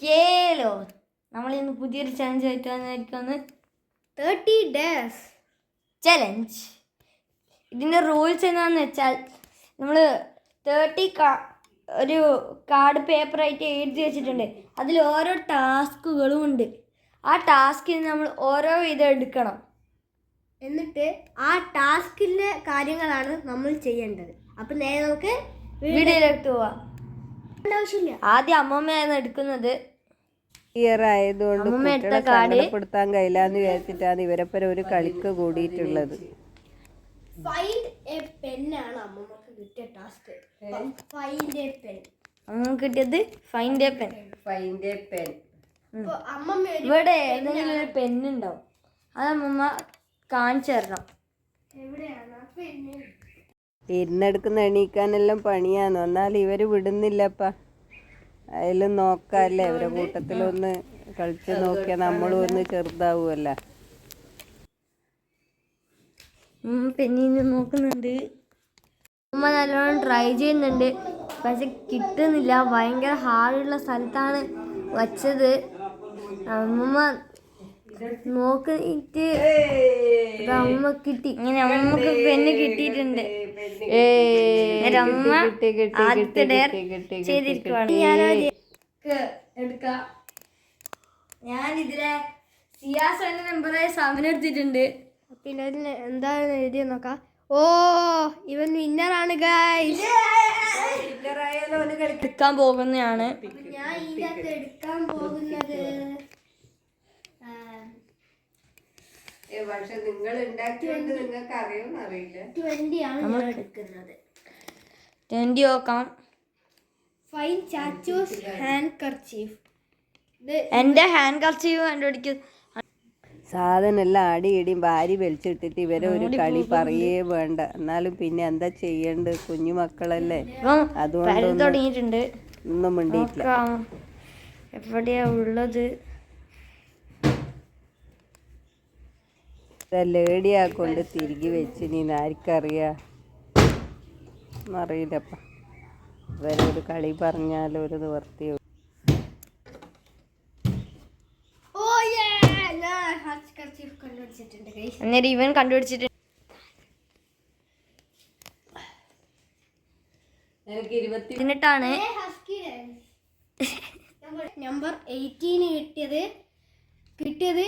കേലോ നമ്മളിന്ന് പുതിയൊരു ചലഞ്ച് ആയിട്ട് വന്നിരിക്കുന്നത് 30 days ചലഞ്ച്. ഇതിൻ്റെ റൂൾസ് എന്താണെന്ന് വെച്ചാൽ നമ്മൾ 30 ഒരു കാർഡ് പേപ്പറായിട്ട് എഴുതി വെച്ചിട്ടുണ്ട്. അതിൽ ഓരോ ടാസ്കുകളും ഉണ്ട്. ആ ടാസ്കിന് നമ്മൾ ഓരോ ഇത് എടുക്കണം. എന്നിട്ട് ആ ടാസ്കിൻ്റെ കാര്യങ്ങളാണ് നമ്മൾ ചെയ്യേണ്ടത്. അപ്പം നേരെ നമുക്ക് വീഡിയോയിലെടുത്ത് പോവാം. ആവശ്യമില്ല. ആദ്യം അമ്മമ്മയാണ് എടുക്കുന്നത്. ഇയർ ആയതുകൊണ്ട് കുട്ടികളെ സങ്കടപ്പെടുത്താൻ കഴിയില്ലാന്ന് വിചാരിച്ചിട്ടാണ് ഇവരെപ്പരം ഒരു കളിക്ക് കൂടിയിട്ടുള്ളത്. ഫൈൻഡ് എ പെൻ ആണ് അമ്മമ്മക്ക് കിട്ടിയ ടാസ്ക്. Find a pen. അമ്മമ്മക്ക് കിട്ടിയത് ഫൈൻഡ് എ പെൻ. ഇവിടെ എന്തെങ്കിലും ഒരു പെന്നുണ്ടാവും. അത് അമ്മമ്മ കാണിച്ചു തരണം. ഇരുന്നെടുക്കുന്ന എണീക്കാനെല്ലാം പണിയാന്ന്. എന്നാൽ ഇവര് വിടുന്നില്ലപ്പ. അതിലും നോക്കാല്ലേ, ഇവരെ കൂട്ടത്തിലൊന്ന് കളിച്ച് നോക്കിയാൽ നമ്മളും ഒന്ന് ചെറുതാവുമല്ല. പെണ്ണിനെ നോക്കുന്നുണ്ട്. അമ്മ നല്ലോണം ട്രൈ ചെയ്യുന്നുണ്ട്, പക്ഷെ കിട്ടുന്നില്ല. ഭയങ്കര ഹാർഡുള്ള സ്ഥലത്താണ് വച്ചത്. അമ്മമ്മ നോക്കിയിട്ട് അമ്മ കിട്ടി. ഇങ്ങനെ അമ്മക്ക് പെണ്ണ് കിട്ടിയിട്ടുണ്ട്. അമ്മ ആദ്യത്തെ ഡയർ ചെയ്തിരിക്കുവാണ്. എടുക്കാം. ഞാനിതിലെ സിയാസ് എന്ന നമ്പറെ സമനെടുത്തിട്ടുണ്ട്. പിന്നെ അതിൽ എന്താണ് എഴുതിയ നോക്കാം. ഓ, ഇവൻ വിന്നറാണ് ഗൈസ്. എടുക്കാൻ പോകുന്നതാണ്. ഞാൻ ഇതിനകത്ത് എടുക്കാൻ പോകുന്നത് പക്ഷെ നിങ്ങൾ ഉണ്ടാക്കിയോണ്ട് നിങ്ങൾക്ക് അറിയുമെന്ന് അറിയില്ല. 20 ആണ് ഞാൻ എടുക്കുന്നത്. 20 നോക്കാം. Fine Chachu's handkerchief. എൻ്റെ ഹാൻഡ് കർച്ചീഫ് കണ്ടുപിടിക്കും. സാധനം എല്ലാം അടിയിടിയും വാരി വലിച്ചിട്ടിട്ട് ഇവരെ ഒരു കളി പറയേ വേണ്ട. എന്നാലും പിന്നെ എന്താ ചെയ്യണ്ട്, കുഞ്ഞു മക്കളല്ലേ, അതുകൊണ്ട് തുടങ്ങിയിട്ടുണ്ട്. ഒന്നും മിണ്ടിയിട്ടില്ല. എവിടെയാ ഉള്ളത്? ലേഡിയാക്കൊണ്ട് തിരികെ വെച്ച് നീ ആർക്കറിയാ അറിയില്ലപ്പ. ഇവരൊരു കളി പറഞ്ഞാലും ഒരു നിവർത്തിയോ. അന്നേരം ഇവൻ കണ്ടുപിടിച്ചിട്ടുണ്ട്. എന്നിട്ടാണ് നമ്പർ 18 കിട്ടിയത്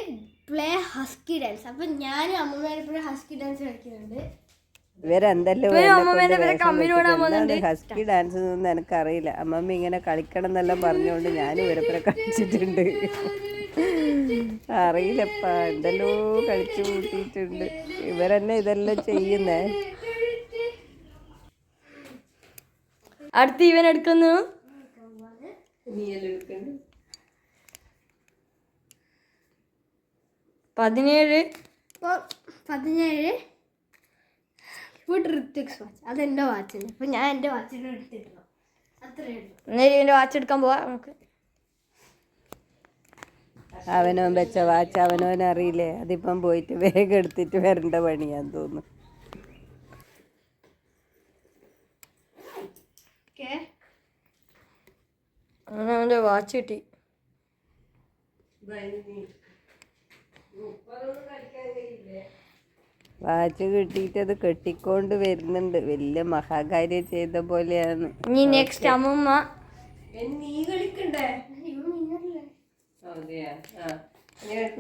പ്ലേ ഹസ്കി ഡാൻസ്. അപ്പൊ ഞാനും അമ്മമ്മേനെപ്പോഴും ഹസ്കി ഡാൻസ് കളിക്കുന്നുണ്ട്. ഇവരെന്തല്ലോ ഹസ്കി ഡാൻസ് ഒന്നും എനിക്കറിയില്ല. അമ്മമ്മ ഇങ്ങനെ കളിക്കണം എന്നെല്ലാം പറഞ്ഞുകൊണ്ട് ഞാനും ഇവരെപ്പുറം കളിച്ചിട്ടുണ്ട്. അറിയില്ലപ്പ, എന്തെല്ലോ കളിച്ചു കൂട്ടിയിട്ടുണ്ട്. ഇവരെന്നെ ഇതെല്ലാം ചെയ്യുന്നേ. അടുത്ത് ഇവൻ എടുക്കുന്നു. 17 ഋത്വിക്സ് വാച്ച്. അതെൻ്റെ വാച്ചിന്. അപ്പൊ ഞാൻ എൻ്റെ വാച്ചിന് എടുത്തിരുന്നു. അന്നേരം ഇവൻ്റെ വാച്ച് എടുക്കാൻ പോവാ നമുക്ക്. അവനവൻ വെച്ച വാച്ച് അവനവൻ അറിയില്ലേ. അതിപ്പം പോയിട്ട് വേഗം എടുത്തിട്ട് വരേണ്ട പണിയാന്ന് തോന്നുന്നു. അങ്ങനെ അവൻ്റെ വാച്ച് കിട്ടി. വാച്ച് കിട്ടിയിട്ട് അത് കെട്ടിക്കൊണ്ട് വരുന്നുണ്ട്. വലിയ മഹാകാര്യം ചെയ്ത പോലെയാണ്. ഇനി നെക്സ്റ്റ് അമ്മമ്മ.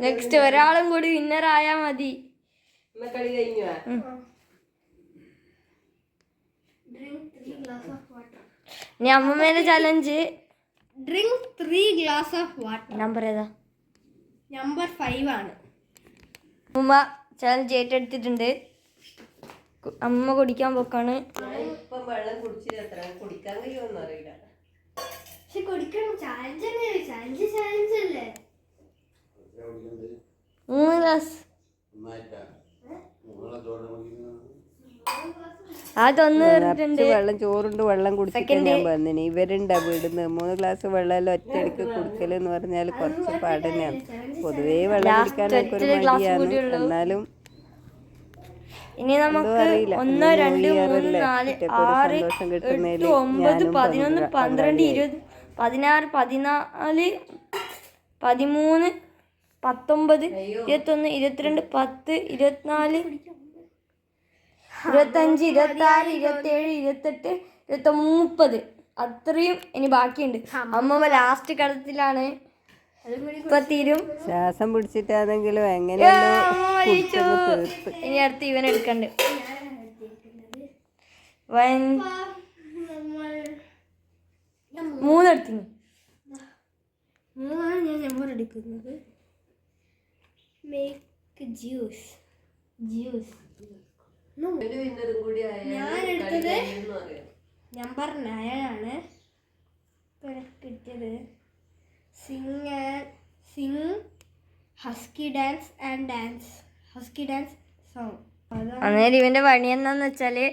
നെക്സ്റ്റ് ഒരാളും കൂടി വിന്നർ ആയാ മതി. ഇനി അമ്മമ്മേന്റെ challenge drink 3 glass of water. Number ഏതാ? നമ്പർ 5 ആണ്. അമ്മമ്മ ചലഞ്ച് ഏറ്റെടുത്തിട്ടുണ്ട്. അമ്മ കുടിക്കാൻ പോക്കാണ്. വെള്ളം കുടിക്കാൻ കഴിയുമെന്ന് അറിയില്ല. പക്ഷെ കുടിക്കണം. ചാലഞ്ച് അല്ലേ? 3 ഗ്ലാസ്. അതൊന്ന് വെള്ളം ചോറുണ്ട് വെള്ളം കുടിച്ചിട്ട് ഞാൻ വന്നിന്. ഇവരുണ്ടാ വീടുന്ന് 3 ഗ്ലാസ് വെള്ളം ഒറ്റയടിക്ക് കുടിക്കൽ എന്ന് പറഞ്ഞാൽ കുറച്ച് പാടന്നെയാണ്. പൊതുവേ വെള്ളം കുടിക്കാനൊക്കെ ഒരു മടിയാണ്. എന്നാലും ഇനി നമുക്ക് 1 2 3 4 6 8 9 11 12 20 16, 14, 13, 19, 21, 22, 10, 24, 25, 26, 27, 28, 30 അത്രയും ഇനി ബാക്കിയുണ്ട്. അമ്മമ്മ ലാസ്റ്റ് കടത്തിലാണ്. ഇപ്പൊ തീരും. ശ്വാസം പിടിച്ചിട്ടാണെങ്കിലും എങ്ങനെയല്ലോ തീർത്ത്. ഇനി അടുത്ത് ഇവൻ എടുക്കണ്ട്. മൂന്നെടുത്തിന്. മൂന്നാണ് ഞാൻ നമ്പർ എടുക്കുന്നത്. Make juice. ഞാൻ എടുത്തത് നമ്പർ 9 ആണ്. എനിക്ക് കിട്ടിയത് സിംഗ് ഹസ്കി ഡാൻസ് സോങ്. അന്നേരം ഇവന്റെ പണി എന്താന്ന് വെച്ചാല്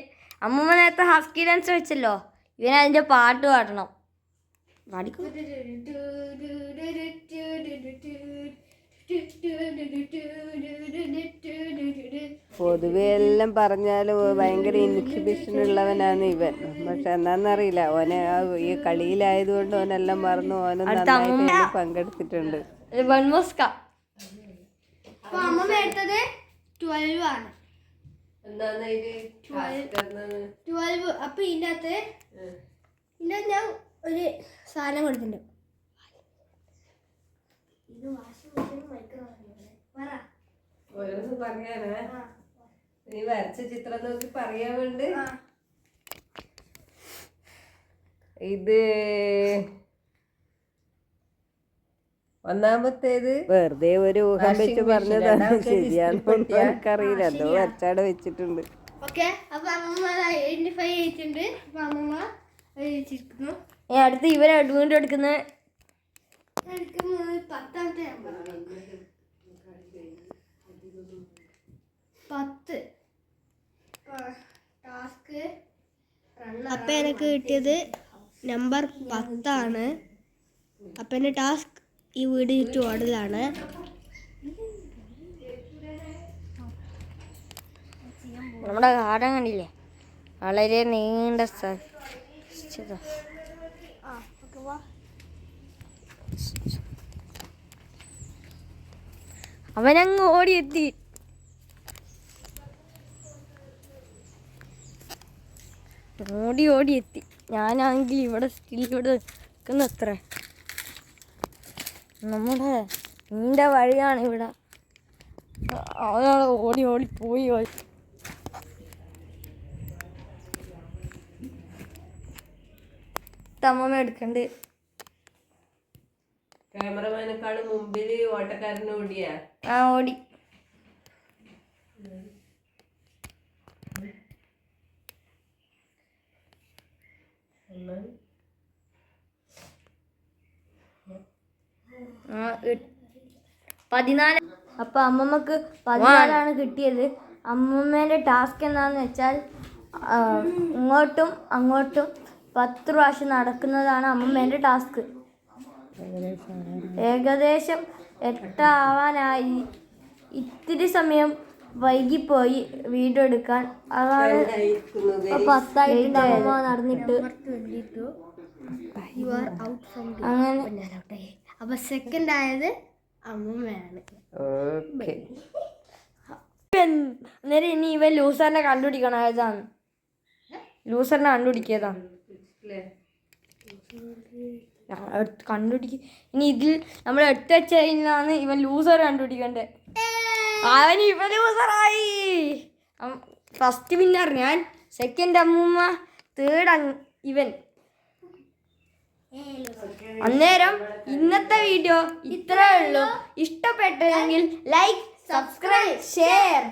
അമ്മൂമ്മ നേരത്തെ ഹസ്കി ഡാൻസ് വെച്ചല്ലോ, ഇവൻ അതിന്റെ പാട്ട് പാടണം. പാടിക്കോ. പൊതുവെ എല്ലാം പറഞ്ഞാലും ഭയങ്കര ഇൻഹിബിഷൻ ഉള്ളവനാണ് ഇവൻ. പക്ഷെ എന്നാന്നറിയില്ല, ഓനെ ഈ കളിയിലായതുകൊണ്ട് ഓനെല്ലാം മറന്നു. ഓനും നന്നായിട്ട് പങ്കെടുത്തിട്ടുണ്ട്. അപ്പൊ അമ്മ എടുത്തത് 12 ആണ്. 12. അപ്പൊ ഇതിനകത്ത് ഞാൻ ഒരു സാധനം കൊടുത്തിട്ടുണ്ട്. ഇത് വാഷിംഗ് മെഷീൻ നീ വരച്ച ചിത്രം നോക്കി പറയാൻ വേണ്ടി ഇത് ഒന്നാമത്തേത് വെറുതെ ഒരു ഊഹം വെച്ച് പറഞ്ഞതാണ്. ശരിയാണെന്ന് എനിക്കറിയില്ല, എന്തോ വരച്ചാടെ വെച്ചിട്ടുണ്ട്. ഓക്കെ. അപ്പൊ അമ്മ ഐഡന്റിഫൈ ചെയ്തിട്ടുണ്ട്. അപ്പൊ അമ്മ വെച്ചിരിക്കുന്നു. അടുത്ത് ഇവരെ വീണ്ടും എടുക്കുന്നത് 10ാമത്തെ നമ്പർ. 10 ടാസ്ക്. അപ്പൊ എനിക്ക് കിട്ടിയത് നമ്പർ 10 ആണ്. അപ്പൊ എന്റെ ടാസ്ക് ഈ വീട് ചുറ്റും ഓടലാണ്. നമ്മുടെ ഗാർഡൻ കണ്ടില്ലേ, വളരെ നീണ്ട അവനങ്ങ് ഓടിയെത്തി. ഓടിയെത്തി. ഞാനാണെങ്കിൽ ഇവിടെ നിൽക്കുന്ന അത്ര നമ്മുടെ നീണ്ട വഴിയാണ് ഇവിടെ. അവനാണ് ഓടിപ്പോയി. അമ്മമ്മ എടുക്കണ്ട്. ക്യാമറമാനേക്കാളും മുമ്പില് ഓട്ടക്കാരന് ഓടിയാ? ഓടി. ആ 14. അപ്പൊ അമ്മമ്മക്ക് 14 കിട്ടിയത്. അമ്മമ്മേന്റെ ടാസ്ക് എന്താന്ന് വെച്ചാൽ ഇങ്ങോട്ടും അങ്ങോട്ടും 10 പ്രാവശ്യം നടക്കുന്നതാണ് അമ്മമ്മേന്റെ ടാസ്ക്. ഏകദേശം 8 ആവാനായി. ഇത്തിരി സമയം വൈകിപ്പോയി വീഡിയോ എടുക്കാൻ. അതാണ് 10 അമ്മമ്മ നടന്നിട്ട്. അങ്ങനെ അപ്പൊ സെക്കൻഡ് ആയത് അമ്മമ്മയാണ്. അന്നേരം ഇനി ഇവൻ ലൂസറിനെ കണ്ടുപിടിക്കണം. ഏതാണ് ലൂസറിനെ കണ്ടുപിടിക്കിയതാണ് കണ്ടുപിടിക്കുക. ഇനി ഇതിൽ നമ്മൾ എടുത്ത് വെച്ചാണ് ഇവൻ ലൂസർ കണ്ടുപിടിക്കണ്ടേ. ഇവൻ ലൂസറായി. ഫസ്റ്റ് വിന്നർ ഞാൻ, സെക്കൻഡ് അമ്മൂമ്മ, തേർഡ് ഇവൻ. അന്നേരം ഇന്നത്തെ വീഡിയോ ഇത്രേ ഉള്ളൂ. ഇഷ്ടപ്പെട്ടെങ്കിൽ ലൈക്ക്, സബ്സ്ക്രൈബ്, ഷെയർ.